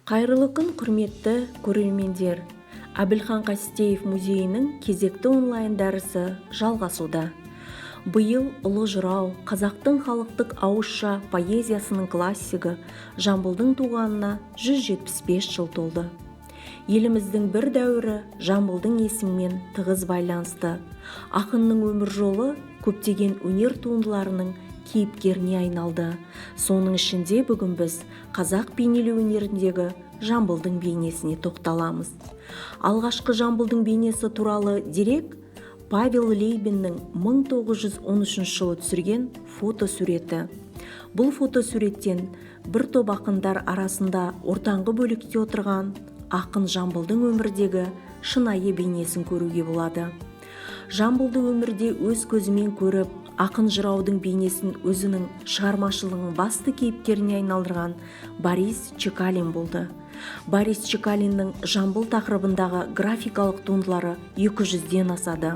Қайырлы күн, құрметті көрермендер. Әбілхан Қастеев музейінің кезекті онлайн дәрісі жалғасуда. Биыл ұлы жырау, қазақтың халықтық ауызша поэзиясының классигі Жамбылдың туғанына 175 жыл толды. Еліміздің бір дәуірі Жамбылдың есімімен тығыз байланысты. Ақынның өмір жолы көптеген өнер туындыларының кейіпкеріне айналды. Соның ішінде бүгін біз қазақ бейнелеу өнеріндегі Жамбылдың бейнесіне тоқталамыз. Алғашқы Жамбылдың бейнесі туралы дерек Павел Лейбиннің 1913 жылы түсірген фотосуреті. Бұл фотосуреттен бір топ ақындар арасында ортаңғы бөлікте отырған ақын Жамбылдың өмірдегі шынайы бейнесін көруге болады. Жамбылды өмірде өз көзімен көріп, ақын жыраудың бейнесін өзінің шығармашылығының басты кейіпкеріне айналдырған Борис Чекалин болды. Борис Чекалиннің Жамбыл тақырыбындағы графикалық туындылары 200-ден асады.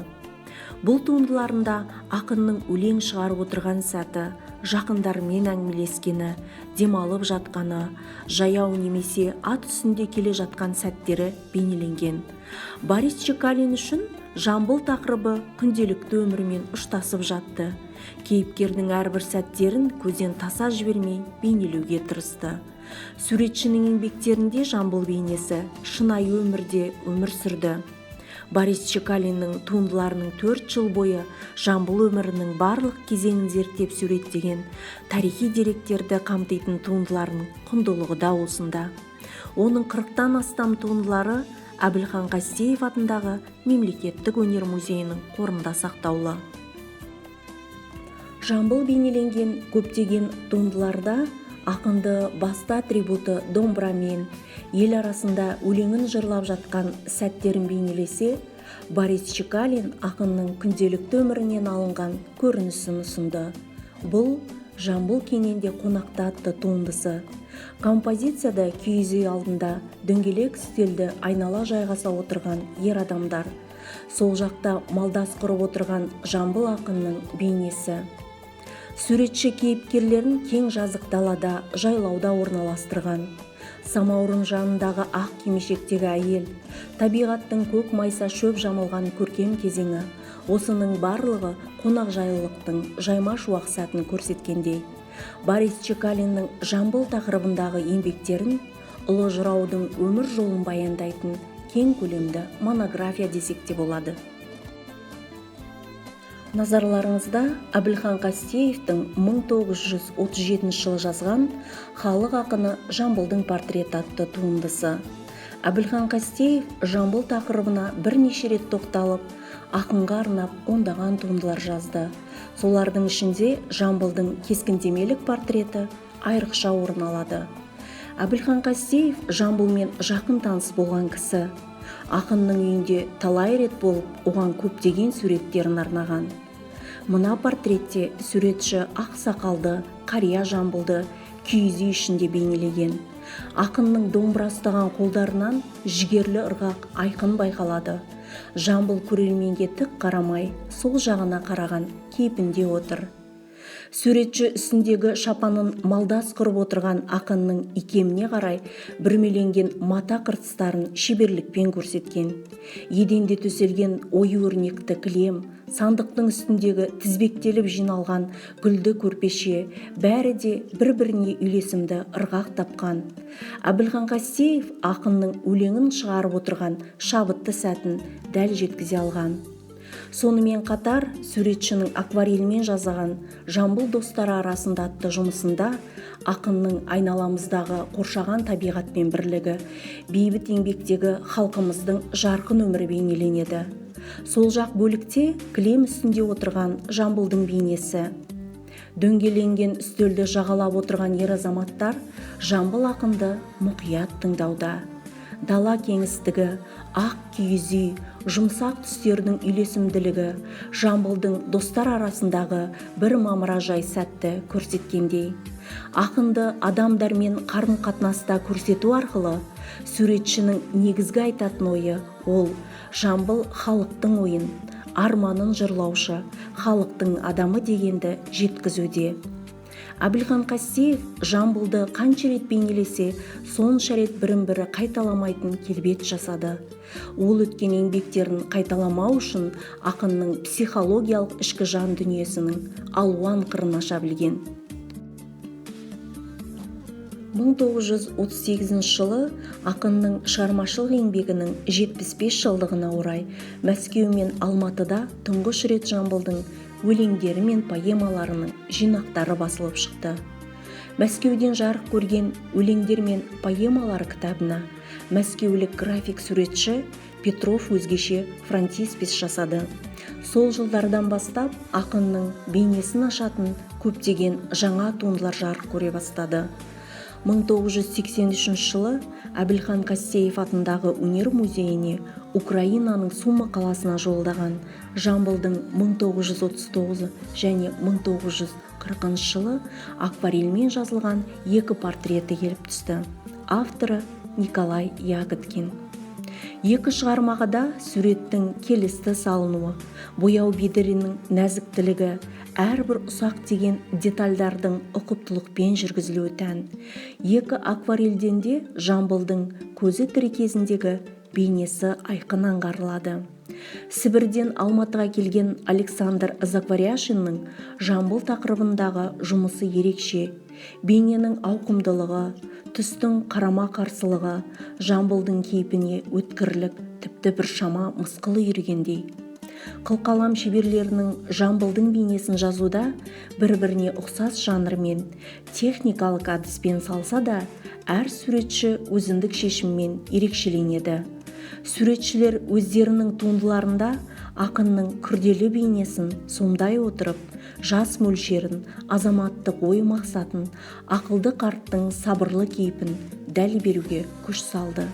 Бұл туындыларында ақынның өлең шығарып отырған сәті, жақындарымен әңгімелескені, демалып жатқаны, жаяу немесе ат үстінде келе жатқан сәттері бейнеленген. Борис Чекалин үшін Жамбыл тақырыбы күнделікті өмірмен ұштасып жатты. Кейіпкердің әрбір сәттерін көзден таса жібермей бейнелеуге тырысты. Суретшінің еңбектерінде Жамбыл бейнесі шынайы өмірде өмір сүрді. Борис Чекалиннің туындыларының 4 жыл бойы Жамбыл өмірінің барлық кезеңін зерттеп суреттеген тарихи деректерді қамтитын туындыларының құндылығы да осында. Оның 40-тан астам туындылары Әбілхан Қастеев атындағы Мемлекеттік өнер музейінің қорында сақтаулы. Жамбыл бейнеленген көптеген туындыларда ақынды басты атрибуты домбырамен, ел арасында өлеңін жырлап жатқан сәттерін бейнелесе, Борис Чекалин ақынның күнделікті өмірінен алынған көрінісін ұсынды. Бұл Жамбыл кененде қонақта атты туындысы. Композицияда киіз үй алдында дөңгелек үстелді айнала жайғаса отырған ер адамдар. Сол жақта малдас құрып отырған Жамбыл ақынның бейнесі. Суретші кейіпкерлерін кең жазық далада, жайлауда орналастырған. Самаурын жанындағы ақ кимешектегі әйел, табиғаттың көк майса шөп жамылған көркем кезеңі, осының барлығы қонақжайлылықтың жайма шуақ сәтін көрсеткендей. Борис Чекалиннің Жамбыл тақырыбындағы еңбектерін ұлы жыраудың өмір жолын баяндайтын кең көлемді монография десек те болады. Назарларыңызда Әбілхан Қастеевтің 1937 жылы жазған халық ақыны Жамбылдың портреті атты туындысы. Әбілхан Қастеев Жамбыл тақырыбына бірнеше рет тоқталып, ақынға арнап ондаған туындылар жазды. Солардың ішінде Жамбылдың кескіндемелік портреті айрықша орын алады. Әбілхан Қастеев Жамбылмен жақын таныс болған кісі. Ақынның үйінде талай рет болып, оған көптеген суреттерін арнаған. Мына портретте суретші ақ сақалды, қария Жамбылды киіз үй ішінде бейнелеген. Ақынның домбыра ұстаған қолдарынан жігерлі ырғақ айқын байқалады. Жамбыл көрерменге тік қарамай, сол жағына қараған кейпінде отыр. Суретші үстіндегі шапанын малдас құрып отырған ақынның икеміне қарай бүрмеленген мата қыртыстарын шеберлікпен көрсеткен. Еденде төселген ою-өрнекті кілем, сандықтың үстіндегі тізбектеліп жиналған гүлді көрпеше, бәрі де бір-біріне үйлесімді ырғақ тапқан. Әбілхан Қастеев ақынның өлеңін шығарып отырған шабытты сәтін дәл жеткізе алған. Сонымен қатар суретшінің акварельмен жазған Жамбыл достары арасында атты жұмысында ақынның айналамыздағы қоршаған табиғатпен бірлігі, бейбіт еңбектегі халқымыздың жарқын өмірі бейнеленеді. Сол жақ бөлікте кілем үстінде отырған Жамбылдың бейнесі. Дөңгеленген үстелді жағалап отырған ер азаматтар Жамбыл ақынды мұқият тыңдауда. Дала кеңістігі, ақ киіз үй, жұмсақ түстердің үйлесімділігі Жамбылдың достар арасындағы бір мамыражай сәтті көрсеткендей. Ақынды адамдармен қарым-қатынаста көрсету арқылы суретшінің негізгі айтатын ойы ол Жамбыл халықтың ойын, арманын жырлаушы, халықтың адамы дегенді жеткізуде. Әбілхан Қастеев Жамбылды қанша рет бейнелесе, сонша рет бірін-бірі қайталамайтын келбет жасады. Ол өткен еңбектерін қайталамау үшін ақынның психологиялық ішкі жан дүниесінің алуан қырын аша білген. 1938 жылы ақынның шығармашылық еңбегінің 75 жылдығына орай Мәскеу мен Алматыда тұңғыш рет Жамбылдың өлеңдері мен поэмаларының жинақтары басылып шықты. Мәскеуден жарық көрген өлеңдер мен поэмалар кітабына мәскеулік график суретші Петров өзгеше фронтиспис жасады. Сол жылдардан бастап ақынның бейнесін ашатын көптеген жаңа туындылар жарық көре бастады. 1983 жылы Әбілхан Қастеев атындағы өнер музейіне Украинаның Сума қаласына жолдаған Жамбылдың 1939 және 1940 жылы акварельмен жазылған 2 портреті келіп түсті. Авторы Николай Ягодкин. 2 шығармаға да суреттің келісті салынуы, бояу бедерінің нәзіктілігі, әрбір ұсақ деген детальдардың ұқыптылықпен жүргізілуі тән. 2 акварельден де Жамбылдың көзі тірі кезіндегі бейнесі айқын аңғарылады. Сібірден Алматыға келген Александр Закваряшиннің Жамбыл тақырыбындағы жұмысы ерекше. Бейненің ауқымдылығы, түстің қарама-қарсылығы Жамбылдың кейпіне өткірлік, тіпті бір шама мысқылы үйрегендей. Қылқалам шеберлерінің Жамбылдың бейнесін жазуда бір-біріне ұқсас жанрмен, техникалық әдіспен салса да, әр суретші өзіндік шешіммен ерекшеленеді. Суретшілер өздерінің туындыларында ақынның күрделі бейнесін сомдай отырып, жас мөлшерін, азаматтық ой мақсатын, ақылды қарттың сабырлы кейпін дәл беруге күш салды.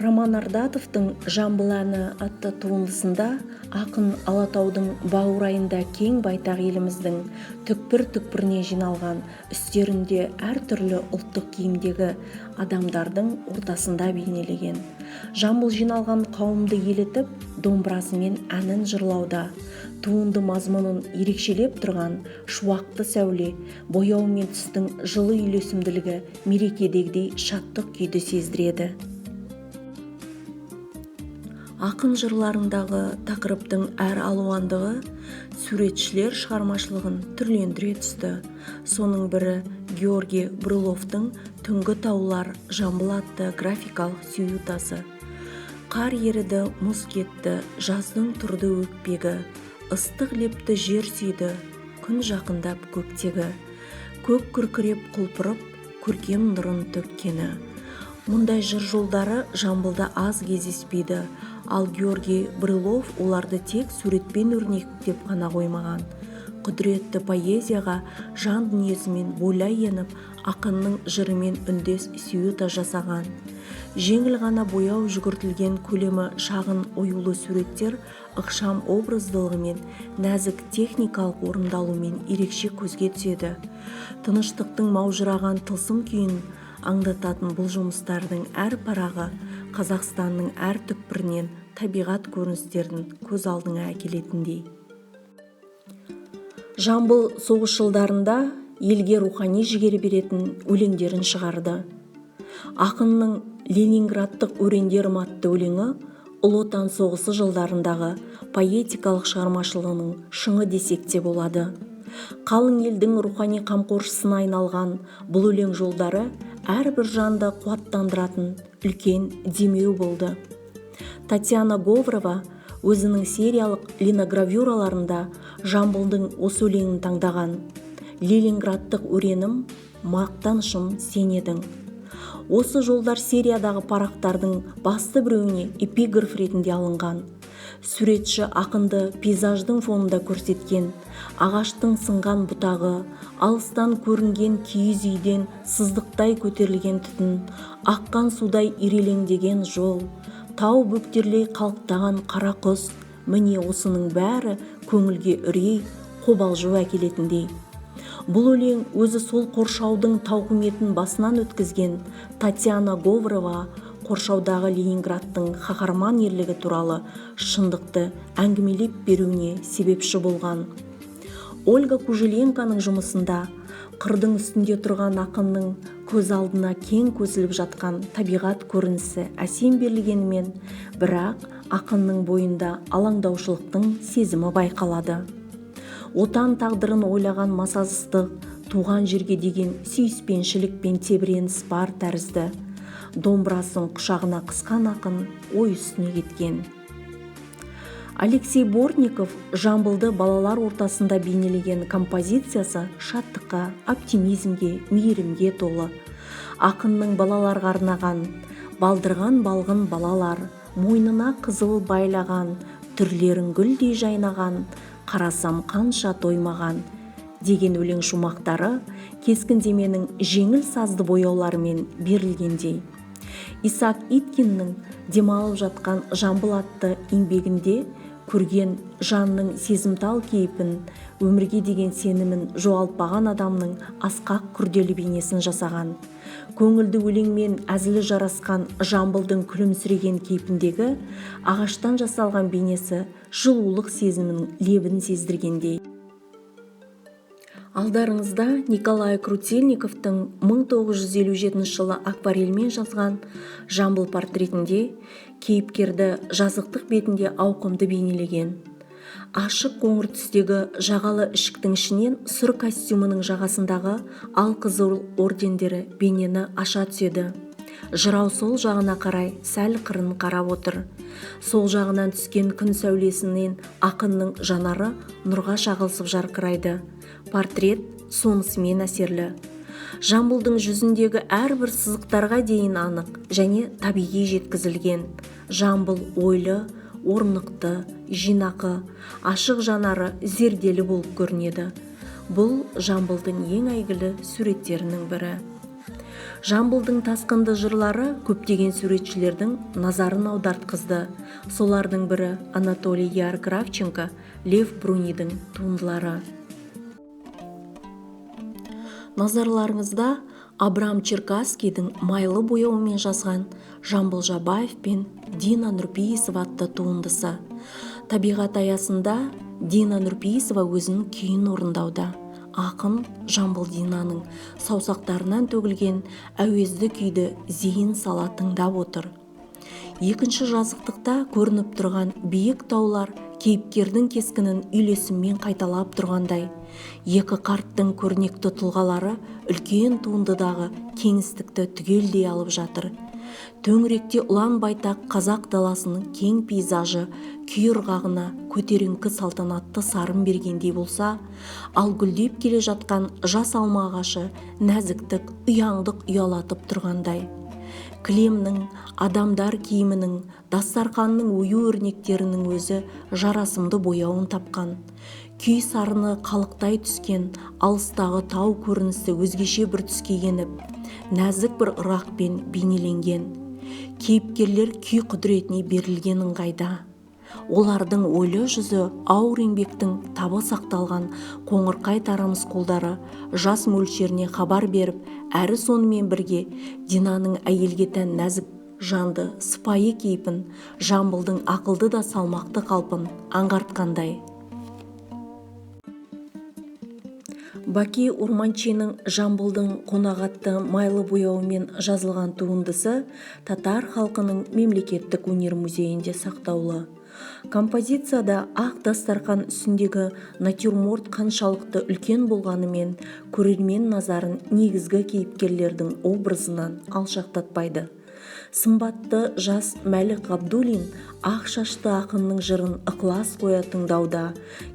Роман Ардатовтың «Жамбыл әні» атты туындысында ақын Алатаудың баурайында кең байтақ еліміздің түкпір-түкпіріне жиналған үстерінде әртүрлі ұлттық киімдегі адамдардың ортасында бейнелеген. Жамбыл жиналған қауымды елітіп, домбырасымен әнін жырлауда. Туынды мазмұнын ерекшелеп тұрған шуақты сәуле, бояу мен түстің жылы үйлесімділігі мерекедегідей шаттық күйді сездіреді. Ақын жырларындағы тақырыптың әр алуандығы суретшілер шығармашылығын түрлендіре түсті. Соның бірі Георгий Брыловтың «Түнгі таулар Жамбыл» атты графикалық сюитасы. Қар еріді, мұз кетті, жаздың тұрды өкпегі, ыстық лепті жер сүйді, күн жақындап көктегі, көк күркіреп құлпырып, көркем нұрын төккені. Мұндай жыр жолдары Жамбылда аз кездеспейді, ал Георгий Брылов оларды тек суретпен өрнектеп қана қоймаған. Құдіретті поэзияға жан дүниесімен бойлай еніп, ақынның жырымен үндес сюита жасаған. Жеңіл ғана бояу жүгіртілген көлемі шағын оюлы суреттер ықшам образдылығымен, нәзік техникалық орындалуымен ерекше көзге түседі. Тыныштықтың маужыраған тылсым күйін аңдататын бұл жұмыстардың әр парағы Қазақстанның әр түкпірінен табиғат көріністерін көз алдыңа әкелетіндей. Жамбыл соғыс жылдарында елге рухани жігер беретін өлеңдерін шығарды. Ақынның Ленинградтық өрендерім атты өлеңі Ұлы Отан соғысы жылдарындағы поэтикалық шығармашылығының шыңы десек те болады. Қалың елдің рухани қамқоршысына айналған бұл өлең жолдары әрбір жанды қуаттандыратын үлкен демеу болды. Татьяна Говорова өзінің сериялық линогравюраларында Жамбылдың осы өлеңін таңдаған. Ленинградтық өренім, мақтанышым сен едің. Осы жолдар сериядағы парақтардың басты біреуіне эпиграф ретінде алынған. Суретші ақынды пейзаждың фонында көрсеткен, ағаштың сынған бұтағы, алыстан көрінген киіз үйден сыздықтай көтерілген түтін, аққан судай ирелеңдеген жол, тау бөктерлей қалықтаған қара құс, міне осының бәрі көңілге үрей, қобалжу әкелетіндей. Бұл өлең өзі сол қоршаудың тауқыметін басынан өткізген Татьяна Говорова қоршаудағы Ленинградтың қаһарман ерлігі туралы шындықты әңгімелеп беруіне себепші болған. Ольга Кужеленконың жұмысында қырдың үстінде тұрған ақынның көз алдына кең көсіліп жатқан табиғат көрінісі әсем берілгенімен, бірақ ақынның бойында алаңдаушылықтың сезімі байқалады. Отан тағдырын ойлаған масасыздық, туған жерге деген сүйіспеншілік пен тебіреніс бар тәрізді. Домбырасын құшағына қысқан ақын ой үстіне кеткен. Алексей Бортников Жамбылды балалар ортасында бейнелеген композициясы шаттыққа, оптимизмге, мейірімге толы. Ақынның балаларға арнаған «Балдырған балғын балалар, мойнына қызыл байлаған, түрлерін гүлдей жайнаған, қарасам қанша тоймаған» деген өлең шумақтары кескіндеменің жеңіл сазды бояуларымен берілгендей. Исаак Иткиннің демалып жатқан Жамбыл атты еңбегінде көрген жанның сезімтал кейпін, өмірге деген сенімін жоғалтпаған адамның асқақ күрделі бейнесін жасаған. Көңілді өлеңмен әзілі жарасқан Жамбылдың күлімсіреген кейпіндегі ағаштан жасалған бейнесі жылулық сезімінің лебін сездіргендей. Алдарыңызда Николай Крутельниковтың 1957 жылы акварельмен жазған Жамбыл портретінде кейіпкерді жазықтық бетінде ауқымды бейнелеген. Ашық қоңыр түстегі жағалы ішіктің ішінен сұр костюмының жағасындағы алқызыл ордендері бейнені аша түседі. Жырау сол жағына қарай сәл қырын қарап отыр. Сол жағынан түскен күн сәулесінен ақынның жанары нұрға шағылысып жарқырайды. Портрет сонысымен әсерлі. Жамбылдың жүзіндегі әрбір сызықтарға дейін анық және табиғи жеткізілген. Жамбыл ойлы, орнықты, жинақы, ашық жанары зерделі болып көрінеді. Бұл Жамбылдың ең әйгілі суреттерінің бірі. Жамбылдың тасқынды жырлары көптеген суретшілердің назарын аудартқызды. Солардың бірі Анатолий Яр Кравченко, Лев Брунидің туындылары. Назарларыңызда Абрам Черкасскийдің майлы бояуымен жазған Жамбыл Жабаев пен Дина Нұрпейісова атты туындысы. Табиғат аясында Дина Нұрпейісова өзінің күйін орындауда. Ақын Жамбыл Динаның саусақтарынан төгілген әуезді күйді зейін сала тыңдап отыр. Екінші жазықтықта көрініп тұрған биік таулар кейіпкердің кескінін үйлесіммен қайталап тұрғандай. Екі қарттың көрнекті тұлғалары үлкен туындыдағы кеңістікті түгелдей алып жатыр. Төңіректе ұлан байтақ қазақ даласының кең пейзажы күй ырғағына көтеріңкі салтанатты сарын бергендей болса, ал гүлдеп келе жатқан жас алма ағашы нәзіктік, ұяңдық ұялатып тұрғандай. Кілемнің, адамдар киімінің, дастарқанның ою өрнектерінің өзі жарасымды бояуын тапқан. Күй сарыны қалықтай түскен, алыстағы тау көрінісі өзгеше бір түске еніп, нәзік бір ырақпен бейнеленген. Кейіпкерлер күй құдіретіне берілген ыңғайда. Олардың ойлы жүзі ауыр еңбектің табы сақталған қоңырқай тарамыс қолдары жас мөлшеріне хабар беріп, әрі сонымен бірге Динаның әйелге тән нәзік жанды сыпайы кейпін, Жамбылдың ақылды да салмақты қалпын аңғартқандай. Баки Урманчинің Жамбылдың қонағатты майлы бояуымен жазылған туындысы татар халқының мемлекеттік өнер музейінде сақтаулы. Композицияда ақ дастарқан үстіндегі натюрморт қаншалықты үлкен болғанымен көрермен назарын негізгі кейіпкерлердің образынан алшақтатпайды. Сымбатты жас Мәлік Ғабдуллин ақ шашты ақынның жырын ықылас қоя тыңдауда.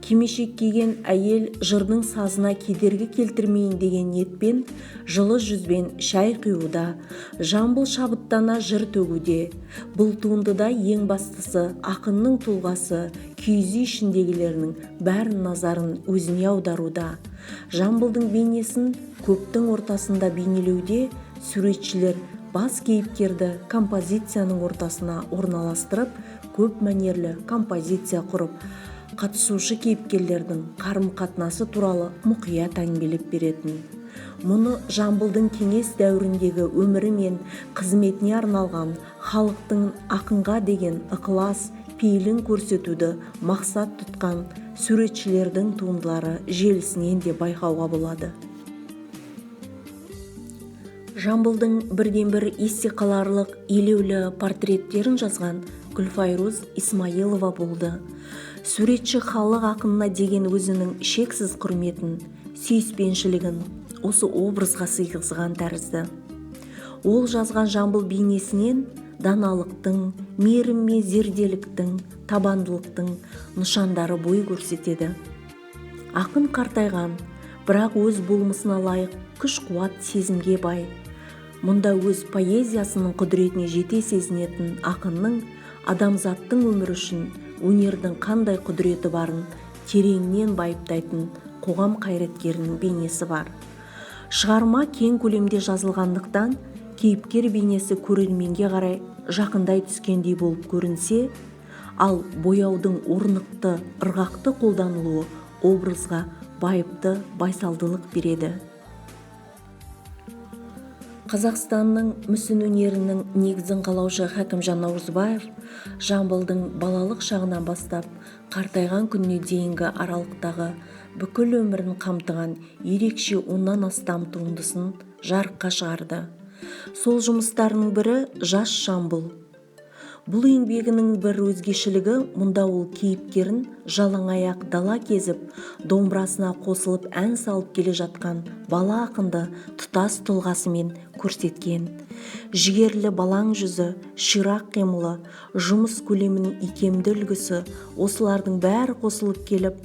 Кимешек киген әйел жырдың сазына кедергі келтірмейін деген ниетпен жылы жүзбен шай құюда. Жамбыл шабыттана жыр төгуде. Бұл туындыда ең бастысы ақынның тұлғасы, күйізі ішіндегілерінің бәрін назарын өзіне аударуда. Жамбылдың бейнесін көптің ортасында бейнелеуде суретшілер бас кейіпкерді композицияның ортасына орналастырып, көп мәнерлі композиция құрып, қатысушы кейіпкерлердің қарым-қатынасы туралы мұқият әңгімелеп беретін. Мұны Жамбылдың кеңес дәуіріндегі өмірі мен қызметіне арналған халықтың ақынға деген ықылас, пейілін көрсетуді мақсат тұтқан суретшілердің туындылары желісінен де байқауға болады. Жамбылдың бірден-бір есте қаларлық елеулі портреттерін жазған Гүлфайруз Исмаилова болды. Суретші халық ақынына деген өзінің шексіз құрметін, сүйіспеншілігін осы образға сыйғызған тәрізді. Ол жазған Жамбыл бейнесінен даналықтың, мейірім мен зерделіктің, табандылықтың нышандары бой көрсетеді. Ақын қартайған, бірақ өз болмысына лайық күш-қуат сезімге бай. Мұнда өз поэзиясының құдіретіне жете сезінетін ақынның адамзаттың өмірі үшін өнердің қандай құдіреті барын тереңнен байыптайтын қоғам қайраткерінің бейнесі бар. Шығарма кең көлемде жазылғандықтан кейіпкер бейнесі көрерменге қарай жақындай түскендей болып көрінсе, ал бояудың орнықты, ырғақты қолданылуы образға байыпты байсалдылық береді. Қазақстанның мүсін өнерінің негізін қалаушы Хакімжан Наурызбаев Жамбылдың балалық шағынан бастап қартайған күніне дейінгі аралықтағы бүкіл өмірін қамтыған ерекше 10-нан астам туындысын жарыққа шығарды. Сол жұмыстарының бірі Жас Жамбыл. Бұл еңбегінің бір өзгешілігі мұнда ол кейіпкерін жалаң аяқ дала кезіп, домбырасына қосылып ән салып келе жатқан бала ақынды тұтас тұлғасымен көрсеткен. Жігерлі балаң жүзі, ширақ қимылы, жұмыс көлемінің икемді үлгісі осылардың бәрі қосылып келіп,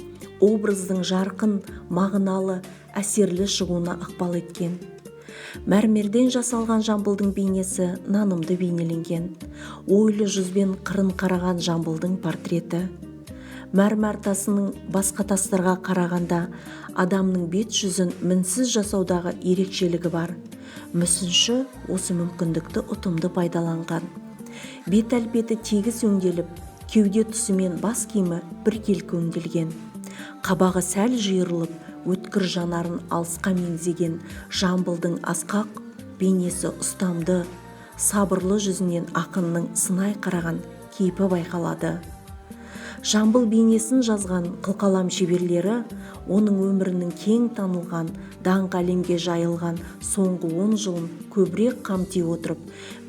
образдың жарқын, мағыналы, әсерлі шығуына ықпал еткен. Мәрмерден жасалған Жамбылдың бейнесі нанымды бейнеленген. Ойлы жүзбен қырын қараған Жамбылдың портреті. Мәрмәр тасының басқа тастарға қарағанда адамның бет жүзін мінсіз жасаудағы ерекшелігі бар. Мүсінші осы мүмкіндікті ұтымды пайдаланған. Бет әлпеті тегіс өңделіп, кеуде тұсымен бас киімі біркелкі өңделген. Қабағы сәл жиырылып, өткір жанарын алысқа меңзеген Жамбылдың асқақ бейнесі ұстамды, сабырлы жүзінен ақынның сынай қараған кейпі байқалады. Жамбыл бейнесін жазған қылқалам шеберлері оның өмірінің кең танылған, даңқ әлемге жайылған соңғы 10 жылын көбірек қамти отырып,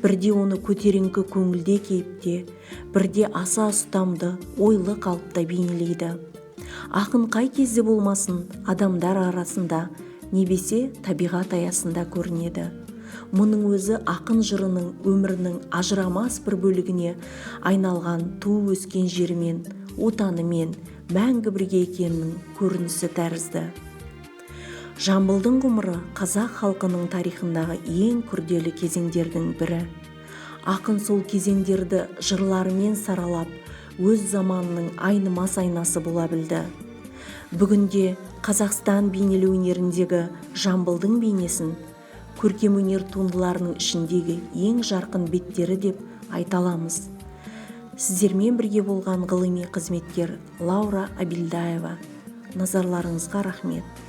бірде оны көтеріңкі көңілде кейіпте, бірде аса ұстамды, ойлы қалыпта бейнелейді. Ақын қай кезде болмасын адамдар арасында, небесе табиғат аясында көрінеді. Мұның өзі ақын жырының өмірінің ажырамас бір бөлігіне айналған туып өскен жерімен, отанымен мәңгі бірге екенінің көрінісі тәрізді. Жамбылдың ғұмыры қазақ халқының тарихындағы ең күрделі кезеңдердің бірі. Ақын сол кезеңдерді жырларымен саралап, өз заманының айнымас айнасы бола білді. Бүгінде Қазақстан бейнелеу өнеріндегі Жамбылдың бейнесін көркемөнер туындыларының ішіндегі ең жарқын беттері деп айта аламыз. Сіздермен бірге болған ғылыми қызметкер Лаура Абилдаева. Назарларыңызға рахмет.